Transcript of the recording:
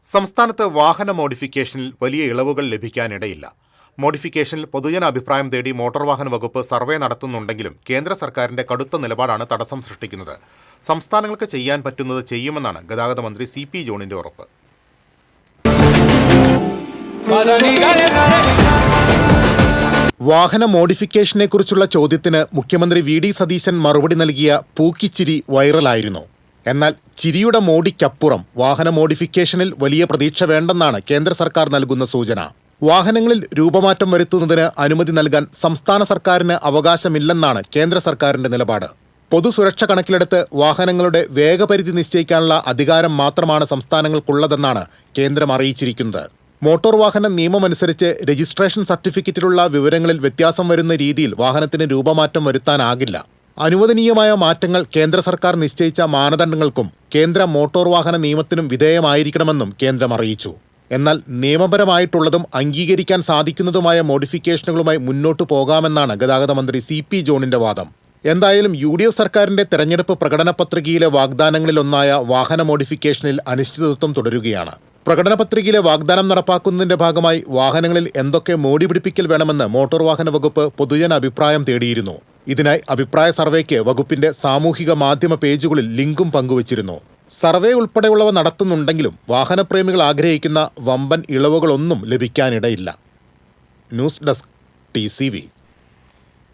സംസ്ഥാനത്ത് വാഹന മോഡിഫിക്കേഷനിൽ വലിയ ഇളവുകൾ ലഭിക്കാനിടയില്ല. മോഡിഫിക്കേഷനിൽ പൊതുജന അഭിപ്രായം തേടി മോട്ടോർ വാഹന വകുപ്പ് സർവേ നടത്തുന്നുണ്ടെങ്കിലും കേന്ദ്ര സർക്കാരിന്റെ കടുത്ത നിലപാടാണ് തടസ്സം സൃഷ്ടിക്കുന്നത്. സംസ്ഥാനങ്ങൾക്ക് ചെയ്യാൻ പറ്റുന്നത് ചെയ്യുമെന്നാണ് ഗതാഗത മന്ത്രി CP ജോണിന്റെ ഉറപ്പ്. വാഹന മോഡിഫിക്കേഷനെക്കുറിച്ചുള്ള ചോദ്യത്തിന് മുഖ്യമന്ത്രി VD സതീശൻ മറുപടി നൽകിയ പൂക്കിച്ചിരി വൈറലായിരുന്നു. എന്നാൽ ചിരിയുടെ മോഡിക്കപ്പുറം വാഹന മോഡിഫിക്കേഷനിൽ വലിയ പ്രതീക്ഷ വേണ്ടെന്നാണ് കേന്ദ്ര സർക്കാർ നൽകുന്ന സൂചന. വാഹനങ്ങളിൽ രൂപമാറ്റം വരുത്തുന്നതിന് അനുമതി നൽകാൻ സംസ്ഥാന സർക്കാരിന് അവകാശമില്ലെന്നാണ് കേന്ദ്ര സർക്കാരിന്റെ നിലപാട്. പൊതുസുരക്ഷ കണക്കിലെടുത്ത് വാഹനങ്ങളുടെ വേഗപരിധി നിശ്ചയിക്കാനുള്ള അധികാരം മാത്രമാണ് സംസ്ഥാനങ്ങൾക്കുള്ളതെന്നാണ് കേന്ദ്രം അറിയിച്ചിരിക്കുന്നത്. മോട്ടോർ വാഹന നിയമമനുസരിച്ച് രജിസ്ട്രേഷൻ സർട്ടിഫിക്കറ്റിലുള്ള വിവരങ്ങളിൽ വ്യത്യാസം വരുന്ന രീതിയിൽ വാഹനത്തിന് രൂപമാറ്റം വരുത്താനാകില്ല. അനുവദനീയമായ മാറ്റങ്ങൾ കേന്ദ്ര സർക്കാർ നിശ്ചയിച്ച മാനദണ്ഡങ്ങൾക്കും കേന്ദ്ര മോട്ടോർ വാഹന നിയമത്തിനും വിധേയമായിരിക്കണമെന്നും കേന്ദ്രം അറിയിച്ചു. എന്നാൽ നിയമപരമായിട്ടുള്ളതും അംഗീകരിക്കാൻ സാധിക്കുന്നതുമായ മോഡിഫിക്കേഷനുകളുമായി മുന്നോട്ടു പോകാമെന്നാണ് ഗതാഗത മന്ത്രി CP ജോണിന്റെ വാദം. എന്തായാലും UDF സർക്കാരിന്റെ തെരഞ്ഞെടുപ്പ് പ്രകടന പത്രികയിലെ വാഗ്ദാനങ്ങളിലൊന്നായ വാഹന മോഡിഫിക്കേഷനിൽ അനിശ്ചിതത്വം തുടരുകയാണ്. പ്രകടന പത്രികയിലെ വാഗ്ദാനം നടപ്പാക്കുന്നതിന്റെ ഭാഗമായി വാഹനങ്ങളിൽ എന്തൊക്കെ മോഡി പിടിപ്പിക്കൽ വേണമെന്ന് മോട്ടോർ വാഹന വകുപ്പ് പൊതുജന അഭിപ്രായം തേടിയിരുന്നു. ഇതിനായി അഭിപ്രായ സർവേക്ക് വകുപ്പിന്റെ സാമൂഹിക മാധ്യമ പേജുകളിൽ ലിങ്കും പങ്കുവച്ചിരുന്നു. സർവേ ഉൾപ്പെടെയുള്ളവ നടത്തുന്നുണ്ടെങ്കിലും വാഹനപ്രേമികൾ ആഗ്രഹിക്കുന്ന വമ്പൻ ഇളവുകളൊന്നും ലഭിക്കാനിടയില്ല. News desk TCV.